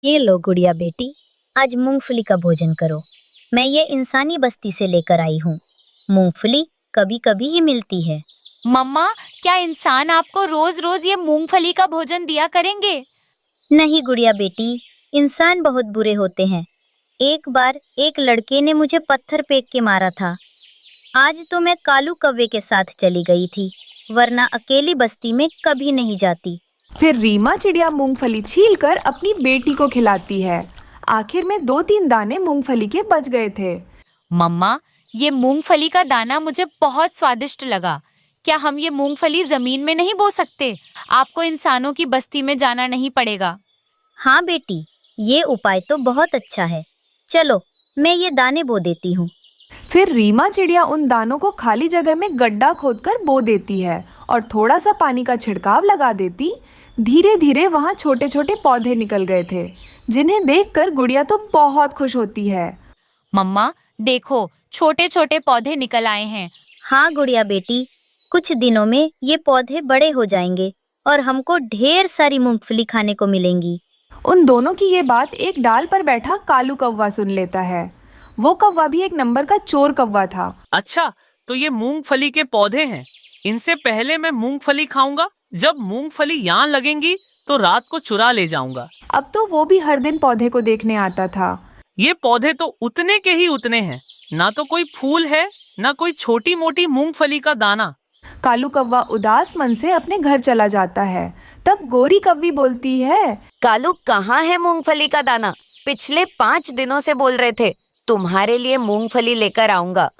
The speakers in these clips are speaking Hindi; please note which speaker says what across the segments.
Speaker 1: ये लो गुड़िया बेटी, आज मूंगफली का भोजन करो। मैं ये इंसानी बस्ती से लेकर आई हूँ। मूंगफली कभी कभी ही मिलती है।
Speaker 2: मम्मा, क्या इंसान आपको रोज रोज ये मूंगफली का भोजन दिया करेंगे?
Speaker 1: नहीं गुड़िया बेटी, इंसान बहुत बुरे होते हैं। एक बार एक लड़के ने मुझे पत्थर फेंक के मारा था। आज तो मैं कालू कौवे के साथ चली गई थी, वरना अकेली बस्ती में कभी नहीं जाती।
Speaker 3: फिर रीमा चिड़िया मूंगफली छीलकर अपनी बेटी को खिलाती है। आखिर में 2-3 दाने मूंगफली के बच गए थे।
Speaker 2: मम्मा, ये मूंगफली का दाना मुझे बहुत स्वादिष्ट लगा। क्या हम ये मूंगफली जमीन में नहीं बो सकते? आपको इंसानों की बस्ती में जाना नहीं पड़ेगा।
Speaker 1: हाँ बेटी, ये उपाय तो बहुत अच्छा है। चलो, मैं ये दाने बो देती हूँ।
Speaker 3: फिर रीमा चिड़िया उन दानों को खाली जगह में गड्ढा खोदकर बो देती है और थोड़ा सा पानी का छिड़काव लगा देती। धीरे धीरे वहाँ छोटे छोटे पौधे निकल गए थे, जिन्हें देखकर गुड़िया तो बहुत खुश होती है।
Speaker 2: मम्मा, देखो, छोटे छोटे पौधे निकल आए हैं।
Speaker 1: हाँ गुड़िया बेटी, कुछ दिनों में ये पौधे बड़े हो जाएंगे और हमको ढेर सारी मूंगफली खाने को मिलेंगी।
Speaker 3: उन दोनों की ये बात एक डाल पर बैठा कालू कौवा सुन लेता है। वो कौवा भी एक नंबर का चोर कौवा था।
Speaker 4: अच्छा, तो ये मूंगफली के पौधे हैं। इनसे पहले मैं मूंगफली खाऊंगा। जब मूंगफली यहाँ लगेंगी तो रात को चुरा ले जाऊंगा।
Speaker 3: अब तो वो भी हर दिन पौधे को देखने आता था।
Speaker 4: ये पौधे तो उतने के ही उतने हैं, ना तो कोई फूल है, ना कोई छोटी मोटी मूंगफली का दाना।
Speaker 3: कालू कौवा उदास मन से अपने घर चला जाता है। तब गोरी कौवी बोलती है,
Speaker 5: कालू, कहाँ है मूंगफली का दाना? पिछले 5 दिनों से बोल रहे थे तुम्हारे लिए मूंगफली लेकर आऊंगा।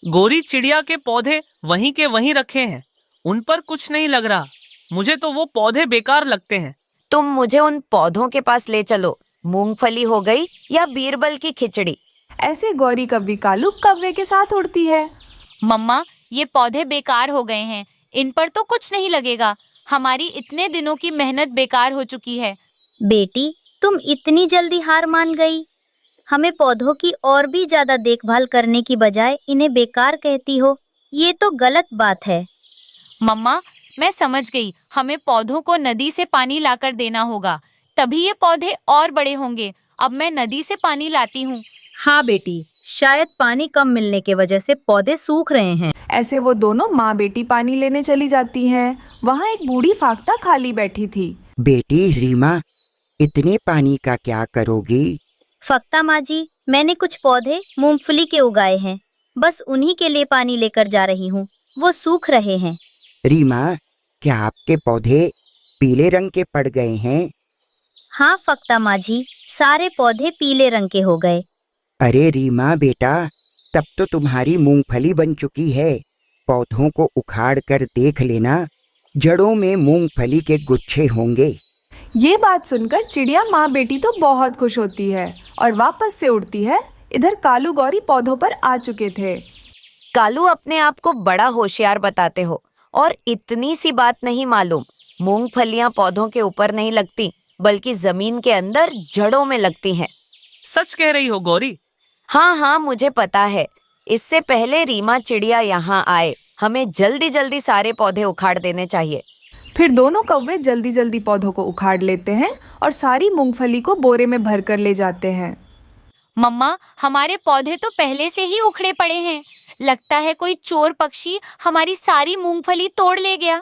Speaker 4: गोरी चिड़िया के पौधे वहीं के वहीं रखे हैं, उन पर कुछ नहीं लग रहा। मुझे तो वो पौधे बेकार लगते हैं।
Speaker 5: तुम मुझे उन पौधों के पास ले चलो। मूंगफली हो गई या बीरबल की खिचड़ी।
Speaker 3: ऐसे गौरी कौवी कालू कौवे के साथ उड़ती है।
Speaker 2: मम्मा, ये पौधे बेकार हो गए हैं। इन पर तो कुछ नहीं लगेगा। हमारी इतने दिनों की मेहनत बेकार हो चुकी है।
Speaker 1: बेटी, तुम इतनी जल्दी हार मान गई? हमें पौधों की और भी ज्यादा देखभाल करने की बजाय इन्हें बेकार कहती हो। ये तो गलत बात है।
Speaker 2: मम्मा, मैं समझ गई। हमें पौधों को नदी से पानी लाकर देना होगा, तभी ये पौधे और बड़े होंगे। अब मैं नदी से पानी लाती हूँ।
Speaker 1: हाँ बेटी, शायद पानी कम मिलने की वजह से पौधे सूख रहे हैं।
Speaker 3: ऐसे वो दोनों माँ बेटी पानी लेने चली जाती हैं। वहाँ एक बूढ़ी फाख्ता खाली बैठी थी।
Speaker 6: बेटी रीमा, इतने पानी का क्या करोगी?
Speaker 1: फक्ता माँ जी, मैंने कुछ पौधे मूंगफली के उगाए हैं, बस उन्हीं के लिए पानी लेकर जा रही हूँ। वो सूख रहे हैं।
Speaker 6: रीमा, क्या आपके पौधे पीले रंग के पड़ गए हैं?
Speaker 1: हाँ फक्ता माँ जी, सारे पौधे पीले रंग के हो गए।
Speaker 6: अरे रीमा बेटा, तब तो तुम्हारी मूंगफली बन चुकी है। पौधों को उखाड़ कर देख लेना, जड़ों में मूंगफली के गुच्छे होंगे।
Speaker 3: ये बात सुनकर चिड़िया माँ बेटी तो बहुत खुश होती है और वापस से उड़ती है। इधर कालू गौरी पौधों पर आ चुके थे।
Speaker 5: कालू, अपने आप को बड़ा होशियार बताते हो और इतनी सी बात नहीं मालूम। मूंगफलियां पौधों के ऊपर नहीं लगती, बल्कि जमीन के अंदर जड़ों में लगती हैं।
Speaker 4: सच कह रही हो गौरी?
Speaker 5: हाँ हाँ, मुझे पता है। इससे पहले रीमा चिड़िया यहाँ आए, हमें जल्दी जल्दी सारे पौधे उखाड़ देने चाहिए।
Speaker 3: फिर दोनों कौवे जल्दी जल्दी पौधों को उखाड़ लेते हैं और सारी मूंगफली को बोरे में भरकर ले जाते हैं।
Speaker 2: मम्मा, हमारे पौधे तो पहले से ही उखड़े पड़े हैं। लगता है कोई चोर पक्षी हमारी सारी मूंगफली तोड़ ले गया।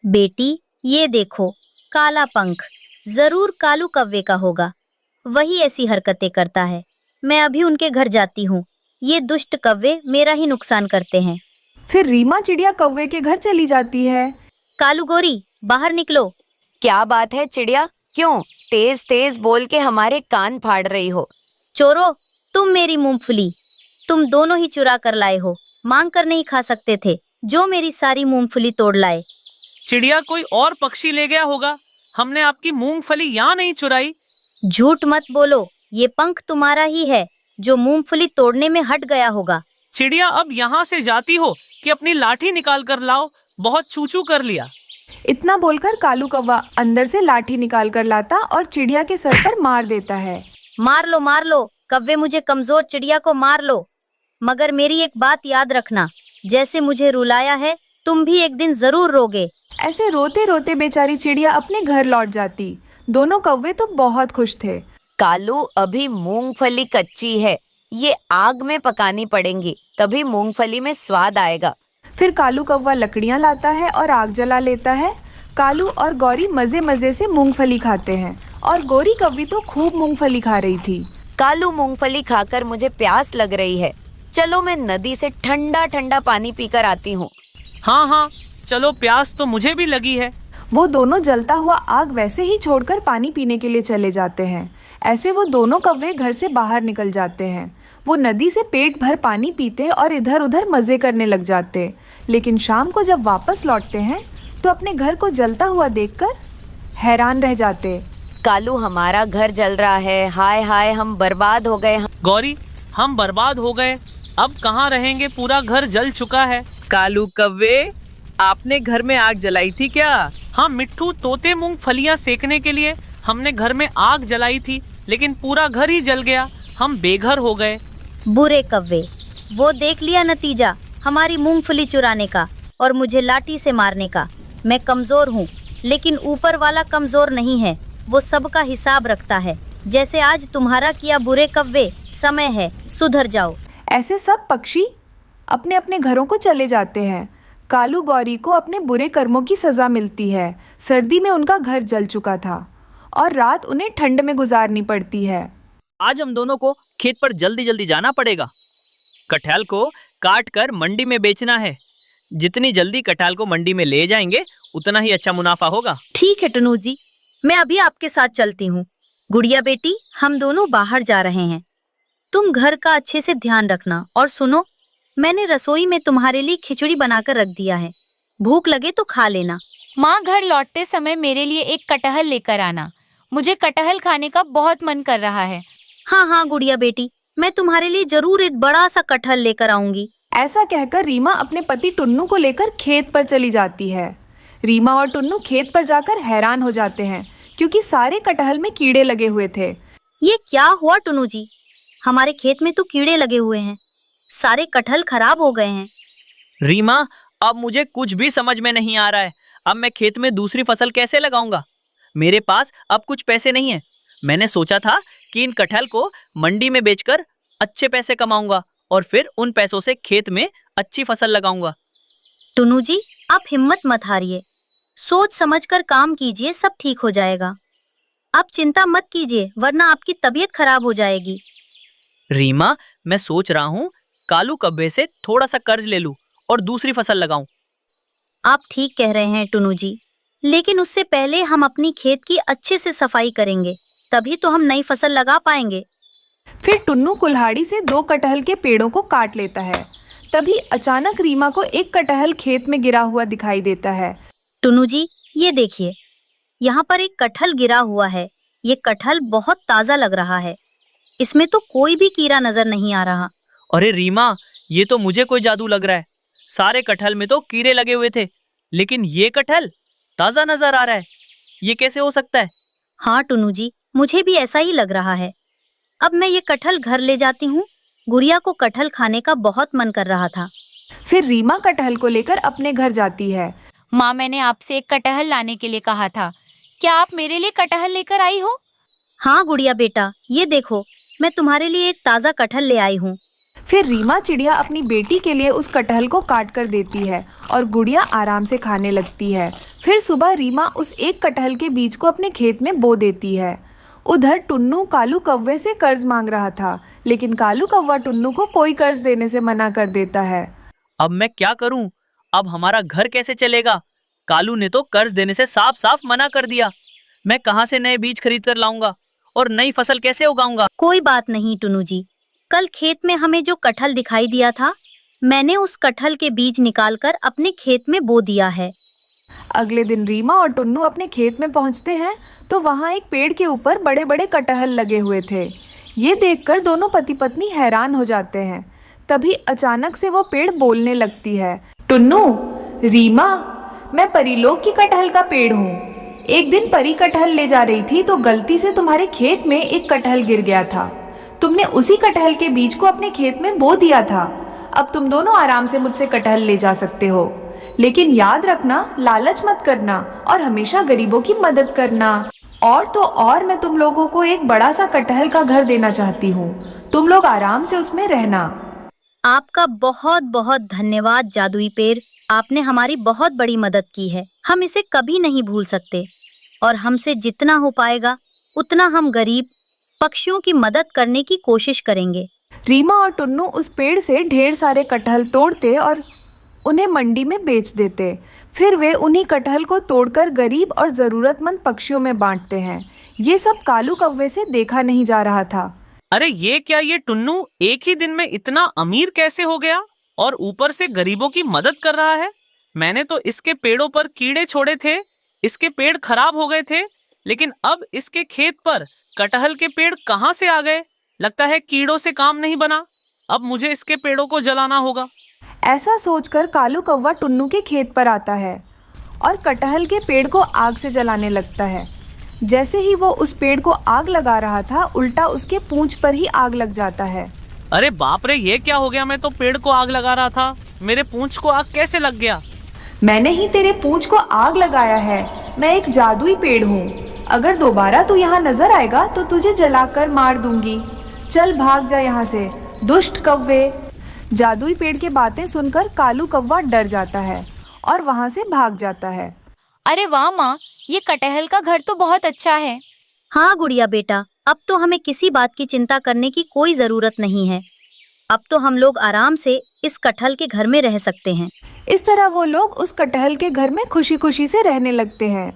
Speaker 1: बेटी, ये देखो, काला पंख जरूर कालू कौवे का होगा। वही ऐसी हरकतें करता है। मैं अभी उनके घर जाती हूँ। ये दुष्ट कौवे मेरा ही नुकसान करते हैं।
Speaker 3: फिर रीमा चिड़िया कौवे के घर चली जाती है।
Speaker 1: कालू गोरी, बाहर निकलो।
Speaker 5: क्या बात है चिड़िया? क्यों तेज तेज बोल के हमारे कान फाड़ रही हो?
Speaker 1: चोरों, तुम मेरी मूंगफली तुम दोनों ही चुरा कर लाए हो। मांग कर नहीं खा सकते थे, जो मेरी सारी मूंगफली तोड़ लाए।
Speaker 4: चिड़िया कोई और पक्षी ले गया होगा। हमने आपकी मूंगफली यहाँ नहीं चुराई।
Speaker 1: झूठ मत बोलो, ये पंख तुम्हारा ही है जो मूंगफली तोड़ने में हट गया होगा।
Speaker 4: चिड़िया, अब यहाँ से जाती हो कि अपनी लाठी निकाल कर लाओ। बहुत चूचू कर लिया।
Speaker 3: इतना बोलकर कालू कौवा अंदर से लाठी निकाल कर लाता और चिड़िया के सर पर मार देता है।
Speaker 1: मार लो कौवे, मुझे कमजोर चिड़िया को मार लो। मगर मेरी एक बात याद रखना, जैसे मुझे रुलाया है तुम भी एक दिन जरूर रोगे।
Speaker 3: ऐसे रोते रोते बेचारी चिड़िया अपने घर लौट जाती। दोनों कौवे तो बहुत खुश थे।
Speaker 5: कालू, अभी मूंगफली कच्ची है, ये आग में पकानी पड़ेंगी, तभी मूंगफली में स्वाद आएगा।
Speaker 3: फिर कालू कौवा लकड़ियाँ लाता है और आग जला लेता है। कालू और गौरी मजे मजे से मूंगफली खाते हैं और गौरी कौवी तो खूब मूंगफली खा रही थी।
Speaker 5: कालू, मूंगफली खाकर मुझे प्यास लग रही है, चलो मैं नदी से ठंडा ठंडा पानी पीकर आती हूँ।
Speaker 4: हाँ हाँ, चलो, प्यास तो मुझे भी लगी है।
Speaker 3: वो दोनों जलता हुआ आग वैसे ही छोड़कर पानी पीने के लिए चले जाते हैं। ऐसे वो दोनों कौवे घर से बाहर निकल जाते हैं। वो नदी से पेट भर पानी पीते और इधर उधर मजे करने लग जाते। लेकिन शाम को जब वापस लौटते हैं तो अपने घर को जलता हुआ देखकर हैरान रह जाते।
Speaker 5: कालू, हमारा घर जल रहा है, हाय हाय, हम बर्बाद हो गए।
Speaker 4: गौरी, हम बर्बाद हो गए, अब कहाँ रहेंगे, पूरा घर जल चुका है।
Speaker 7: कालू कव्वे, आपने घर में आग जलाई थी क्या?
Speaker 4: हाँ मिट्ठू, तोते मूंगफलियाँ सेकने के लिए हमने घर में आग जलाई थी, लेकिन पूरा घर ही जल गया, हम बेघर हो गए।
Speaker 1: बुरे कव्वे, वो देख लिया नतीजा हमारी मूंगफली चुराने का और मुझे लाठी से मारने का। मैं कमजोर हूँ, लेकिन ऊपर वाला कमजोर नहीं है, वो सबका हिसाब रखता है। जैसे आज तुम्हारा किया बुरे कव्वे, समय है, सुधर जाओ।
Speaker 3: ऐसे सब पक्षी अपने अपने घरों को चले जाते हैं। कालू गौरी को अपने बुरे कर्मों की सज़ा मिलती है। सर्दी में उनका घर जल चुका था और रात उन्हें ठंड में गुजारनी पड़ती है।
Speaker 7: आज हम दोनों को खेत पर जल्दी जल्दी जाना पड़ेगा। कटहल को काट कर मंडी में बेचना है। जितनी जल्दी कटहल को मंडी में ले जाएंगे उतना ही अच्छा मुनाफा होगा।
Speaker 1: ठीक है टनू जी, मैं अभी आपके साथ चलती हूँ। गुड़िया बेटी, हम दोनों बाहर जा रहे हैं, तुम घर का अच्छे से ध्यान रखना। और सुनो, मैंने रसोई में तुम्हारे लिए खिचड़ी बनाकर रख दिया है, भूख लगे तो खा लेना।
Speaker 2: माँ, घर लौटते समय मेरे लिए एक कटहल लेकर आना, मुझे कटहल खाने का बहुत मन कर रहा है।
Speaker 1: हाँ हाँ गुड़िया बेटी, मैं तुम्हारे लिए जरूर एक बड़ा सा कटहल लेकर आऊंगी।
Speaker 3: ऐसा कहकर रीमा अपने पति टुन्नू को लेकर खेत पर चली जाती है। रीमा और टुन्नू खेत पर जाकर हैरान हो जाते हैं क्योंकि सारे कटहल में कीड़े लगे हुए थे।
Speaker 1: ये क्या हुआ टुन्नू जी, हमारे खेत में तो कीड़े लगे हुए हैं, सारे कटहल खराब हो गए हैं।
Speaker 7: रीमा, अब मुझे कुछ भी समझ में नहीं आ रहा है। अब मैं खेत में दूसरी फसल कैसे लगाऊंगा? मेरे पास अब कुछ पैसे नहीं है। मैंने सोचा था कि इन कटहल को मंडी में बेचकर अच्छे पैसे कमाऊंगा और फिर उन पैसों से खेत में अच्छी फसल लगाऊंगा।
Speaker 1: टुन्नू जी, आप हिम्मत मत हारिए, सोच समझकर काम कीजिए, सब ठीक हो जाएगा। आप चिंता मत कीजिए, वरना आपकी तबीयत खराब हो जाएगी।
Speaker 7: रीमा, मैं सोच रहा हूँ कालू कब्बे से थोड़ा सा कर्ज ले लूं और दूसरी फसल लगाऊं।
Speaker 1: आप ठीक कह रहे हैं टुन्नू जी, लेकिन उससे पहले हम अपनी खेत की अच्छे से सफाई करेंगे, तभी तो हम नई फसल लगा पाएंगे।
Speaker 3: फिर टुन्नू कुल्हाड़ी से 2 कटहल के पेड़ों को काट लेता है। तभी अचानक रीमा को एक कटहल खेत में गिरा हुआ दिखाई देता है।
Speaker 1: टुन्नू जी, ये देखिए, यहाँ पर एक कटहल गिरा हुआ है। ये कटहल बहुत ताज़ा लग रहा है, इसमें तो कोई भी कीड़ा नजर नहीं आ रहा।
Speaker 7: अरे रीमा, ये तो मुझे कोई जादू लग रहा है। सारे कटहल में तो कीड़े लगे हुए थे, लेकिन ये कटहल ताज़ा नजर आ रहा है। ये कैसे हो सकता है?
Speaker 1: हाँ टुन्नू जी, मुझे भी ऐसा ही लग रहा है। अब मैं ये कटहल घर ले जाती हूँ, गुड़िया को कटहल खाने का बहुत मन कर रहा था।
Speaker 3: फिर रीमा कटहल को लेकर अपने घर जाती है।
Speaker 2: माँ, मैंने आपसे एक कटहल लाने के लिए कहा था, क्या आप मेरे लिए कटहल लेकर आई हो?
Speaker 1: हाँ गुड़िया बेटा, ये देखो, मैं तुम्हारे लिए एक ताज़ा कटहल ले आई हूँ।
Speaker 3: फिर रीमा चिड़िया अपनी बेटी के लिए उस कटहल को काट कर देती है और गुड़िया आराम से खाने लगती है। फिर सुबह रीमा उस एक कटहल के बीज को अपने खेत में बो देती है। उधर टुन्नू कालू कौवे से कर्ज मांग रहा था, लेकिन कालू कौवा टुन्नू को कोई कर्ज देने से मना कर देता है।
Speaker 7: अब मैं क्या करूं? अब हमारा घर कैसे चलेगा? कालू ने तो कर्ज देने से साफ साफ मना कर दिया। मैं कहाँ से नए बीज खरीद कर लाऊंगा और नई फसल कैसे उगाऊंगा?
Speaker 1: कोई बात नहीं टुन्नू जी, कल खेत में हमें जो कटहल दिखाई दिया था, मैंने उस कटहल के बीज निकालकर अपने खेत में बो दिया है।
Speaker 3: अगले दिन रीमा और टुन्नू अपने खेत में पहुंचते हैं तो वहां एक पेड़ के ऊपर बड़े बड़े कटहल लगे हुए थे। ये देखकर दोनों पति पत्नी हैरान हो जाते हैं। तभी अचानक से वो पेड़ बोलने लगती है। टुन्नू, रीमा, मैं परीलोक की कटहल का पेड़ हूँ। एक दिन परी कटहल ले जा रही थी तो गलती से तुम्हारे खेत में एक कटहल गिर गया था। तुमने उसी कटहल के बीज को अपने खेत में बो दिया था। अब तुम दोनों आराम से मुझसे कटहल ले जा सकते हो, लेकिन याद रखना, लालच मत करना और हमेशा गरीबों की मदद करना। और तो और मैं तुम लोगों को एक बड़ा सा कटहल का घर देना चाहती हूँ। तुम लोग आराम से उसमें रहना।
Speaker 1: आपका बहुत बहुत धन्यवाद जादुई पेड़, आपने हमारी बहुत बड़ी मदद की है। हम इसे कभी नहीं भूल सकते और हमसे जितना हो पाएगा उतना हम गरीब पक्षियों की मदद करने की कोशिश करेंगे।
Speaker 3: रीमा और टुन्नू उस पेड़ से ढेर सारे कटहल तोड़ते और उन्हें मंडी में बेच देते। फिर वे उन्हीं कटहल को तोड़कर गरीब और ज़रूरतमंद पक्षियों में बांटते हैं। ये सब कालू कौवे से देखा नहीं जा रहा था।
Speaker 4: अरे ये क्या, ये टुन्नू एक ही दिन में इतना अमीर कैसे हो गया और ऊपर से गरीबों की मदद कर रहा है? मैंने तो इसके पेड़ों पर कीड़े छोड़े थे, इसके पेड़ खराब हो गए थे, लेकिन अब इसके खेत पर कटहल के पेड़ कहाँ से आ गए? लगता है कीड़ों से काम नहीं बना। अब मुझे इसके पेड़ों को जलाना होगा।
Speaker 3: ऐसा सोचकर कालू कौवा टुन्नू के खेत पर आता है और कटहल के पेड़ को आग से जलाने लगता है। जैसे ही वो उस पेड़ को आग लगा रहा था, उल्टा उसके पूंछ पर ही आग लग जाता है।
Speaker 4: अरे बाप रे, ये क्या हो गया? मैं तो पेड़ को आग लगा रहा था, मेरे पूंछ को आग कैसे लग गया?
Speaker 3: मैंने ही तेरे पूंछ को आग लगाया है। मैं एक जादुई पेड़ हूँ। अगर दोबारा तू यहाँ नजर आएगा तो तुझे जलाकर मार दूंगी। चल भाग जा यहाँ से, दुष्ट कौवे। जादुई पेड़ की बातें सुनकर कालू कौवा डर जाता है और वहाँ से भाग जाता है।
Speaker 2: अरे वाह माँ, ये कटहल का घर तो बहुत अच्छा है।
Speaker 1: हाँ गुड़िया बेटा, अब तो हमें किसी बात की चिंता करने की कोई जरूरत नहीं है। अब तो हम लोग आराम से इस कटहल के घर में रह सकते हैं।
Speaker 3: इस तरह वो लोग उस कटहल के घर में खुशी खुशी से रहने लगते हैं।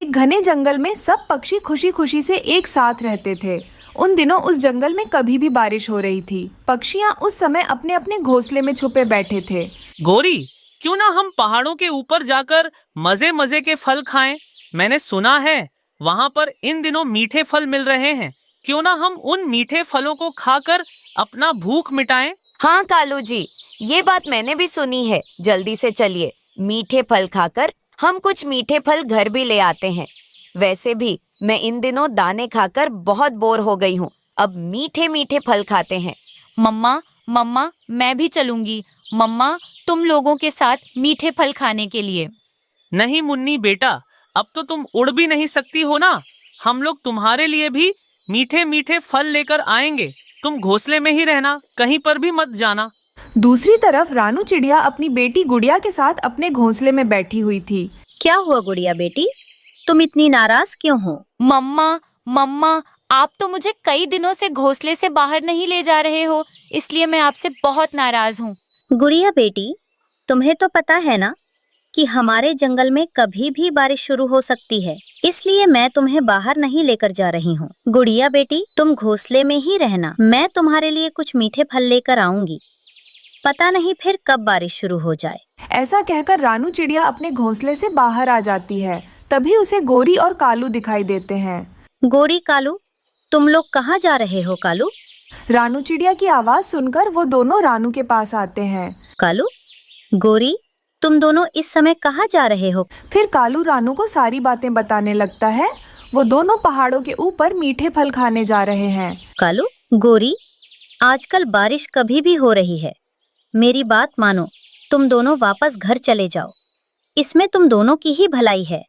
Speaker 3: एक घने जंगल में सब पक्षी खुशी खुशी से एक साथ रहते थे। उन दिनों उस जंगल में कभी भी बारिश हो रही थी। पक्षियाँ उस समय अपने अपने घोंसले में छुपे बैठे थे।
Speaker 4: गोरी, क्यों ना हम पहाड़ों के ऊपर जाकर मजे मजे के फल खाएं? मैंने सुना है वहाँ पर इन दिनों मीठे फल मिल रहे हैं। क्यों ना हम उन मीठे फलों को खाकर अपना भूख मिटाएं?
Speaker 5: हाँ कालू जी, ये बात मैंने भी सुनी है। जल्दी से चलिए, मीठे फल खाकर हम कुछ मीठे फल घर भी ले आते हैं। वैसे भी मैं इन दिनों दाने खाकर बहुत बोर हो गई हूँ। अब मीठे मीठे फल खाते हैं।
Speaker 2: मम्मा मम्मा, मैं भी चलूंगी। मम्मा, तुम लोगों के साथ मीठे फल खाने के लिए।
Speaker 4: नहीं मुन्नी बेटा, अब तो तुम उड़ भी नहीं सकती हो ना। हम लोग तुम्हारे लिए भी मीठे मीठे फल लेकर आएंगे। तुम घोंसले में ही रहना, कहीं पर भी मत जाना।
Speaker 3: दूसरी तरफ रानू चिड़िया अपनी बेटी गुड़िया के साथ अपने घोंसले में बैठी हुई थी।
Speaker 1: क्या हुआ गुड़िया बेटी, तुम इतनी नाराज क्यों हो?
Speaker 2: मम्मा मम्मा, आप तो मुझे कई दिनों से घोंसले से बाहर नहीं ले जा रहे हो, इसलिए मैं आपसे बहुत नाराज हूँ।
Speaker 1: गुड़िया बेटी, तुम्हें तो पता है ना कि हमारे जंगल में कभी भी बारिश शुरू हो सकती है, इसलिए मैं तुम्हें बाहर नहीं लेकर जा रही हूँ। गुड़िया बेटी, तुम घोंसले में ही रहना, मैं तुम्हारे लिए कुछ मीठे फल लेकर आऊंगी। पता नहीं फिर कब बारिश शुरू हो जाए।
Speaker 3: ऐसा कहकर रानू चिड़िया अपने घोंसले से बाहर आ जाती है। तभी उसे गोरी और कालू दिखाई देते हैं।
Speaker 1: गोरी, कालू, तुम लोग कहाँ जा रहे हो? कालू,
Speaker 3: रानू चिड़िया की आवाज सुनकर वो दोनों रानू के पास आते हैं।
Speaker 1: कालू, गोरी, तुम दोनों इस समय कहाँ जा रहे हो?
Speaker 3: फिर कालू रानू को सारी बातें बताने लगता है। वो दोनों पहाड़ों के ऊपर मीठे फल खाने जा रहे हैं।
Speaker 1: कालू, गोरी, आजकल बारिश कभी भी हो रही है। मेरी बात मानो, तुम दोनों वापस घर चले जाओ। इसमें तुम दोनों की ही भलाई है।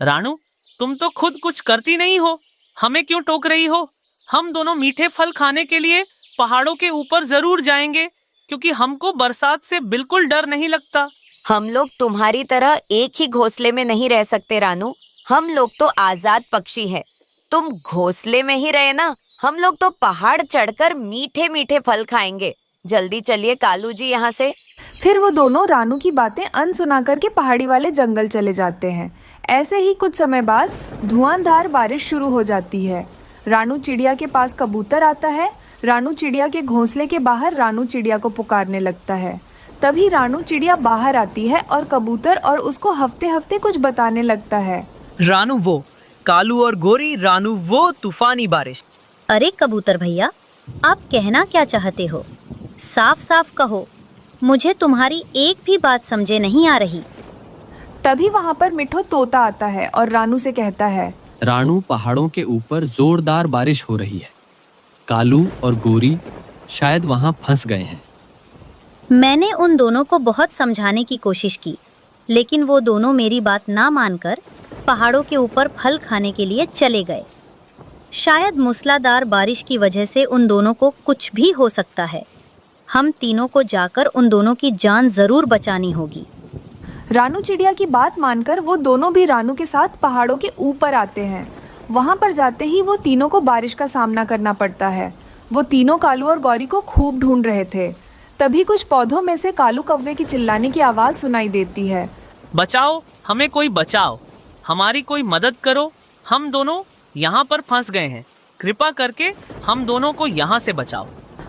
Speaker 4: रानू, तुम तो खुद कुछ करती नहीं हो, हमें क्यों टोक रही हो? हम दोनों मीठे फल खाने के लिए पहाड़ों के ऊपर जरूर जाएंगे, क्योंकि हमको बरसात से बिल्कुल डर नहीं लगता।
Speaker 5: हम लोग तुम्हारी तरह एक ही घोंसले में नहीं रह सकते रानू। हम लोग तो आजाद पक्षी हैं। तुम घोंसले में ही रहे ना, हम लोग तो पहाड़ चढ़कर मीठे मीठे फल खाएंगे। जल्दी चलिए कालू जी यहाँ से।
Speaker 3: फिर वो दोनों रानू की बातें अनसुना करके पहाड़ी वाले जंगल चले जाते हैं। ऐसे ही कुछ समय बाद धुआंधार बारिश शुरू हो जाती है। रानू चिड़िया के पास कबूतर आता है। रानू चिड़िया के घोंसले के बाहर रानू चिड़िया को पुकारने लगता है। तभी रानू चिड़िया बाहर आती है और कबूतर और उसको हफ्ते हफ्ते कुछ बताने लगता है।
Speaker 7: रानू वो, कालू और गोरी, रानू वो तूफानी बारिश।
Speaker 1: अरे कबूतर भैया, आप कहना क्या चाहते हो? साफ साफ कहो, मुझे तुम्हारी एक भी बात समझे नहीं आ रही।
Speaker 3: तभी वहाँ पर मिठो तोता आता है और रानू से कहता है,
Speaker 8: रानू, पहाड़ों के ऊपर जोरदार बारिश हो रही है। कालू और गोरी शायद वहाँ फंस गए हैं।
Speaker 1: मैंने उन दोनों को बहुत समझाने की कोशिश की, लेकिन वो दोनों मेरी बात ना मानकर पहाड़ों के ऊपर फल खाने के लिए चले गए। शायद मूसलाधार बारिश की वजह से उन दोनों को कुछ भी हो सकता है। हम तीनों को जाकर उन दोनों की जान जरूर बचानी होगी।
Speaker 3: रानू चिड़िया की बात मानकर वो दोनों भी रानू के साथ पहाड़ों के ऊपर आते हैं। वहाँ पर जाते ही वो तीनों को बारिश का सामना करना पड़ता है। वो तीनों कालू और गौरी को खूब ढूंढ रहे थे। तभी कुछ पौधों में से कालू कौवे की चिल्लाने की आवाज़ सुनाई देती है।
Speaker 4: बचाओ, हमें कोई बचाओ, हमारी कोई मदद करो, हम दोनों यहाँ पर फंस गए हैं, कृपा करके हम दोनों को यहाँ से बचाओ।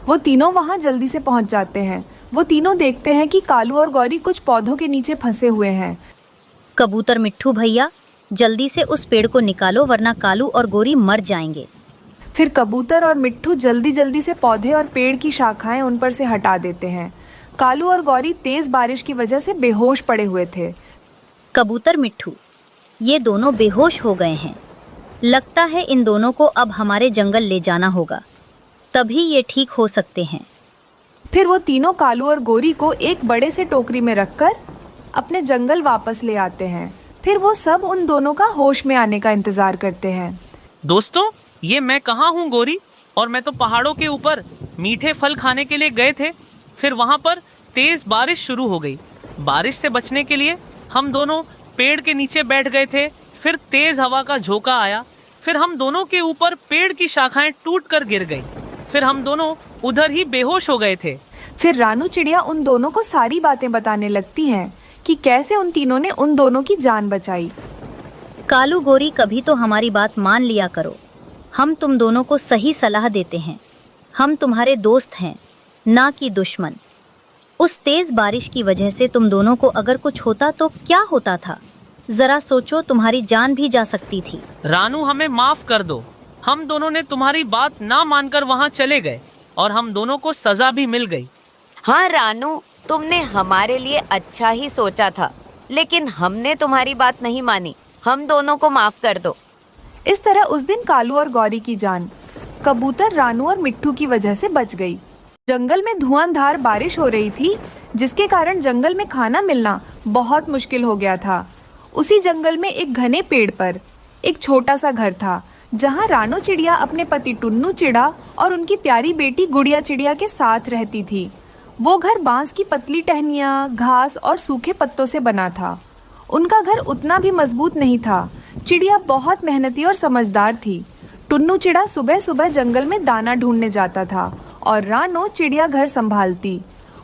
Speaker 3: वो तीनों वहाँ जल्दी से पहुँच जाते हैं। वो तीनों देखते हैं कि कालू और गौरी कुछ पौधों के नीचे फंसे हुए हैं।
Speaker 1: कबूतर मिट्ठू भैया, जल्दी से उस पेड़ को निकालो वरना कालू और गोरी मर जाएंगे।
Speaker 3: फिर कबूतर और मिट्ठू जल्दी जल्दी से पौधे और पेड़ की शाखाएं उन पर से हटा देते हैं। कालू और गौरी तेज बारिश की वजह से बेहोश पड़े हुए थे।
Speaker 1: कबूतर मिट्ठू, ये दोनों बेहोश हो गए हैं। लगता है इन दोनों को अब हमारे जंगल ले जाना होगा, तभी ये ठीक हो सकते हैं।
Speaker 3: फिर वो तीनों कालू और गोरी को एक बड़े से टोकरी में रखकर अपने जंगल वापस ले आते हैं। फिर वो सब उन दोनों का होश में आने का इंतजार करते हैं।
Speaker 4: दोस्तों, ये मैं कहाँ हूँ गोरी? और मैं तो पहाड़ों के ऊपर मीठे फल खाने के लिए गए थे। फिर वहाँ पर तेज बारिश शुरू हो गई। बारिश से बचने के लिए हम दोनों पेड़ के नीचे बैठ गए थे। फिर तेज हवा का झोंका आया। फिर हम दोनों के ऊपर पेड़ की शाखाएं टूट कर गिर गई। फिर हम दोनों उधर ही बेहोश हो गए थे।
Speaker 3: फिर रानू चिड़िया उन दोनों को सारी बातें बताने लगती हैं कि कैसे उन तीनों ने उन दोनों की जान बचाई।
Speaker 1: कालू गोरी, कभी तो हमारी बात मान लिया करो। हम तुम दोनों को सही सलाह देते हैं। हम तुम्हारे दोस्त हैं, ना कि दुश्मन। उस तेज बारिश की वजह से तुम दोनों को अगर कुछ होता तो क्या होता था? जरा सोचो, तुम्हारी जान भी जा सकती थी।
Speaker 4: रानू, हमें माफ कर दो। हम दोनों ने तुम्हारी बात ना मानकर वहाँ चले गए और हम दोनों को सजा भी मिल गई।
Speaker 5: हाँ रानू, तुमने हमारे लिए अच्छा ही सोचा था, लेकिन हमने तुम्हारी बात नहीं मानी। हम दोनों को माफ कर दो।
Speaker 3: इस तरह उस दिन कालू और गौरी की जान कबूतर, रानू और मिट्ठू की वजह से बच गई। जंगल में धुआंधार बारिश हो रही थी, जिसके कारण जंगल में खाना मिलना बहुत मुश्किल हो गया था। उसी जंगल में एक घने पेड़ पर एक छोटा सा घर था, जहाँ रानू चिड़िया अपने पति टुन्नू चिड़ा और उनकी प्यारी बेटी गुड़िया चिड़िया के साथ रहती थी। वो घर बांस की पतली टहनियाँ, घास और सूखे पत्तों से बना था। उनका घर उतना भी मजबूत नहीं था। चिड़िया बहुत मेहनती और समझदार थी। टुन्नू चिड़ा सुबह सुबह जंगल में दाना ढूंढने जाता था और रानू चिड़िया घर संभालती।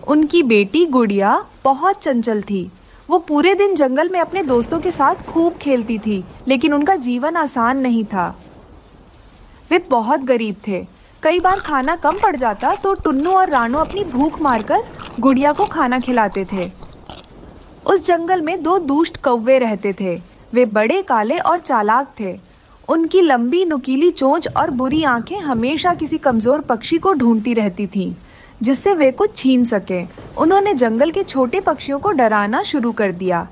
Speaker 3: उनकी बेटी गुड़िया बहुत चंचल थी। वो पूरे दिन जंगल में अपने दोस्तों के साथ खूब खेलती थी, लेकिन उनका जीवन आसान नहीं था। वे बहुत गरीब थे। कई बार खाना कम पड़ जाता तो टुन्नू और रानू अपनी भूख मारकर गुड़िया को खाना खिलाते थे। उस जंगल में दो दुष्ट कौवे रहते थे। वे बड़े, काले और चालाक थे। उनकी लंबी नुकीली चोंच और बुरी आंखें हमेशा किसी कमज़ोर पक्षी को ढूंढती रहती थीं, जिससे वे कुछ छीन सकें। उन्होंने जंगल के छोटे पक्षियों को डराना शुरू कर दिया।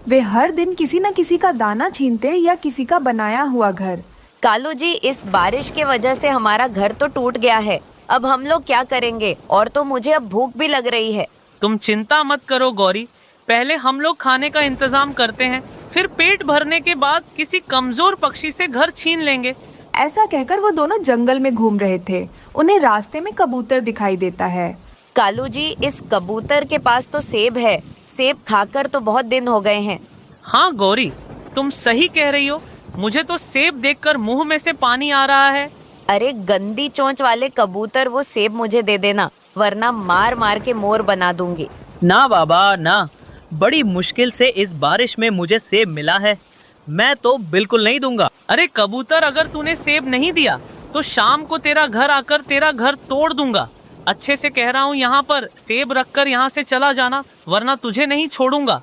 Speaker 3: वे हर दिन किसी न किसी का दाना छीनते या किसी का बनाया हुआ घर।
Speaker 5: कालू जी, इस बारिश के वजह से हमारा घर तो टूट गया है। अब हम लोग क्या करेंगे? और तो मुझे अब भूख भी लग रही है।
Speaker 4: तुम चिंता मत करो गौरी, पहले हम लोग खाने का इंतजाम करते हैं, फिर पेट भरने के बाद किसी कमजोर पक्षी से घर छीन लेंगे।
Speaker 3: ऐसा कहकर वो दोनों जंगल में घूम रहे थे। उन्हें रास्ते में कबूतर दिखाई देता है।
Speaker 5: कालू जी, इस कबूतर के पास तो सेब है। सेब खाकर तो बहुत दिन हो गए हैं।
Speaker 4: हाँ गौरी, तुम सही कह रही हो। मुझे तो सेब देखकर मुंह में से पानी आ रहा है।
Speaker 5: अरे गंदी चोंच वाले कबूतर, वो सेब मुझे दे देना, वरना मार मार के मोर बना दूंगी।
Speaker 7: ना बाबा ना, बड़ी मुश्किल से इस बारिश में मुझे सेब मिला है, मैं तो बिल्कुल नहीं दूंगा।
Speaker 4: अरे कबूतर, अगर तूने सेब नहीं दिया तो शाम को तेरा घर आकर तेरा घर तोड़ दूंगा। अच्छे से कह रहा हूँ, यहाँ पर सेब रखकर यहाँ से चला जाना, वरना तुझे नहीं छोड़ूंगा।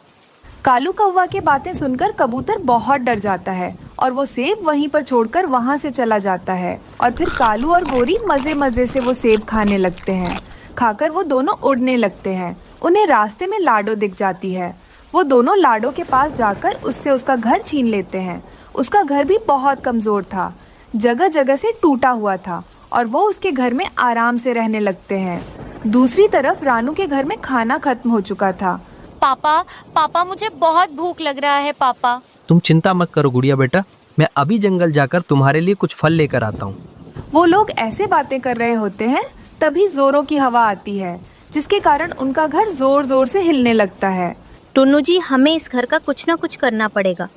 Speaker 3: कालू कौवा की बातें सुनकर कबूतर बहुत डर जाता है और वो सेब वहीं पर छोड़कर वहाँ से चला जाता है। और फिर कालू और गोरी मज़े मज़े से वो सेब खाने लगते हैं। खाकर वो दोनों उड़ने लगते हैं। उन्हें रास्ते में लाडो दिख जाती है। वो दोनों लाडो के पास जाकर उससे उसका घर छीन लेते हैं। उसका घर भी बहुत कमज़ोर था, जगह जगह से टूटा हुआ था, और वो उसके घर में आराम से रहने लगते हैं। दूसरी तरफ रानू के घर में खाना खत्म हो चुका था।
Speaker 2: पापा, मुझे बहुत भूख लग रहा है पापा।
Speaker 9: तुम चिंता मत करो गुड़िया बेटा, मैं अभी जंगल जाकर तुम्हारे लिए कुछ फल लेकर आता हूँ।
Speaker 3: वो लोग ऐसे बातें कर रहे होते हैं, तभी जोरों की हवा आती है, जिसके कारण उनका घर जोर जोर से हिलने लगता है।
Speaker 1: टुन्नू जी, हमें इस घर का कुछ ना कुछ करना पड़ेगा,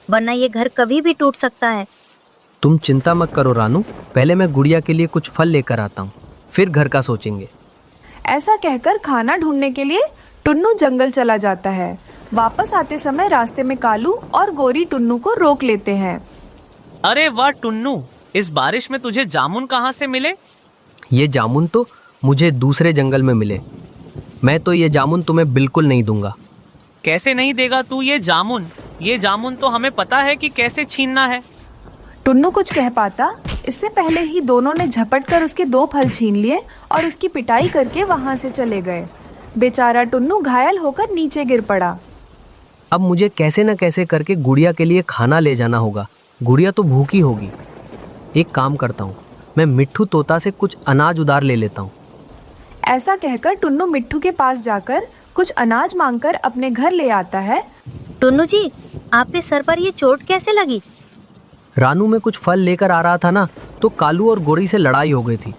Speaker 1: वरना ये घर कभी भी टूट सकता है।
Speaker 9: तुम चिंता मत करो रानू, पहले मैं गुड़िया के लिए कुछ फल लेकर आता हूँ, फिर घर का सोचेंगे।
Speaker 3: ऐसा कहकर खाना ढूंढने के लिए टुन्नू जंगल चला जाता है। वापस आते समय रास्ते में कालू और गोरी टुन्नू को रोक लेते हैं।
Speaker 4: अरे वाह टुन्नू, इस बारिश में तुझे जामुन कहाँ से मिले?
Speaker 9: ये जामुन तो मुझे दूसरे जंगल में मिले, मैं तो ये जामुन तुम्हें बिल्कुल नहीं दूंगा।
Speaker 4: कैसे नहीं देगा तू ये जामुन? ये जामुन तो हमें पता है कि कैसे छीनना है।
Speaker 3: टुन्नू कुछ कह पाता, इससे पहले ही दोनों ने झपट कर उसके 2 फल छीन लिए और उसकी पिटाई करके वहां से चले गए। बेचारा टुन्नू घायल होकर नीचे गिर पड़ा।
Speaker 9: अब मुझे कैसे न कैसे करके गुड़िया के लिए खाना ले जाना होगा, गुड़िया तो भूखी होगी। एक काम करता हूँ, मैं मिट्ठू तोता से कुछ अनाज उधार ले लेता हूँ।
Speaker 3: ऐसा कहकर टुन्नू मिट्ठू के पास जाकर कुछ अनाज मांगकर अपने घर ले आता है।
Speaker 1: टुन्नू जी, आपके सर पर ये चोट कैसे लगी?
Speaker 9: रानू में कुछ फल लेकर आ रहा था ना, तो कालू और गोरी से लड़ाई हो गई थी,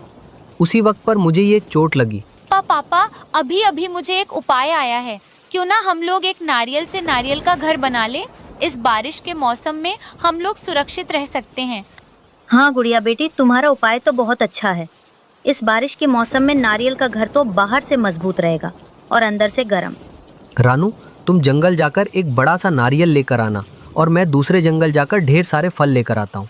Speaker 9: उसी वक्त पर मुझे ये चोट लगी।
Speaker 2: पापा, अभी अभी मुझे एक उपाय आया है। क्यों ना हम लोग एक नारियल से नारियल का घर बना ले? इस बारिश के मौसम में हम लोग सुरक्षित रह सकते हैं।
Speaker 1: हाँ गुड़िया बेटी, तुम्हारा उपाय तो बहुत अच्छा है। इस बारिश के मौसम में नारियल का घर तो बाहर से मजबूत रहेगा और अंदर से गर्म।
Speaker 9: रानू, तुम जंगल जाकर एक बड़ा सा नारियल लेकर आना और मैं दूसरे जंगल जाकर ढेर सारे फल लेकर आता हूँ।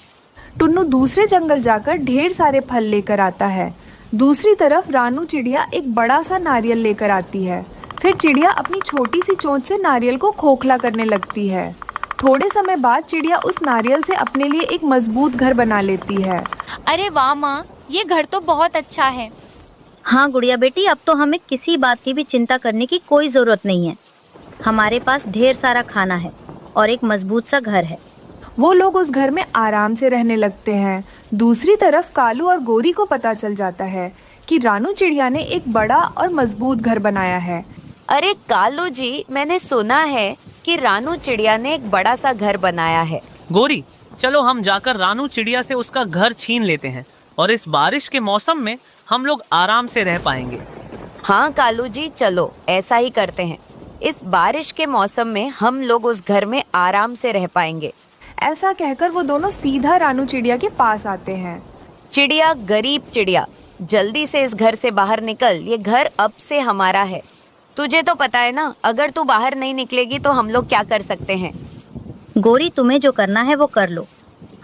Speaker 3: टुन्नू दूसरे जंगल जाकर ढेर सारे फल लेकर आता है। दूसरी तरफ रानू चिड़िया एक बड़ा सा नारियल लेकर आती है। फिर चिड़िया अपनी छोटी सी चोंच से नारियल को खोखला करने लगती है। थोड़े समय बाद चिड़िया उस नारियल से अपने लिए एक मजबूत घर बना लेती है।
Speaker 2: अरे वाह माँ, ये घर तो बहुत अच्छा है।
Speaker 1: हाँ गुड़िया बेटी, अब तो हमें किसी बात की भी चिंता करने की कोई ज़रूरत नहीं है। हमारे पास ढेर सारा खाना है और एक मजबूत सा घर है।
Speaker 3: वो लोग उस घर में आराम से रहने लगते हैं। दूसरी तरफ कालू और गोरी को पता चल जाता है कि रानू चिड़िया ने एक बड़ा और मजबूत घर बनाया है।
Speaker 5: अरे कालू जी, मैंने सुना है कि रानू चिड़िया ने एक बड़ा सा घर बनाया है।
Speaker 4: गोरी, चलो हम जाकर रानू चिड़िया से उसका घर छीन लेते हैं और इस बारिश के मौसम में हम लोग आराम से रह पाएंगे।
Speaker 5: हाँ कालू जी, चलो ऐसा ही करते हैं। इस बारिश के मौसम में हम लोग उस घर में आराम से रह पाएंगे।
Speaker 3: ऐसा कहकर वो दोनों सीधा रानू चिड़िया के पास आते हैं।
Speaker 5: चिड़िया, गरीब चिड़िया, जल्दी से इस घर से बाहर निकल, ये घर अब से हमारा है। तुझे तो पता है ना, अगर तू बाहर नहीं निकलेगी तो हम लोग क्या कर सकते हैं।
Speaker 1: गोरी, तुम्हें जो करना है वो कर लो,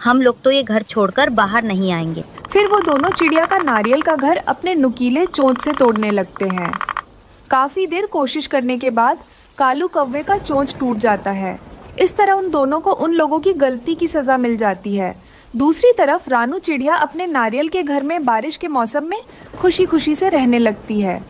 Speaker 1: हम लोग तो ये घर छोड़कर बाहर नहीं आएंगे।
Speaker 3: फिर वो दोनों चिड़िया का नारियल का घर अपने नुकीले चोंच से तोड़ने लगते हैं। काफी देर कोशिश करने के बाद कालू कौवे का चोंच टूट जाता है। इस तरह उन दोनों को उन लोगों की गलती की सजा मिल जाती है। दूसरी तरफ रानू चिड़िया अपने नारियल के घर में बारिश के मौसम में खुशी खुशी से रहने लगती है।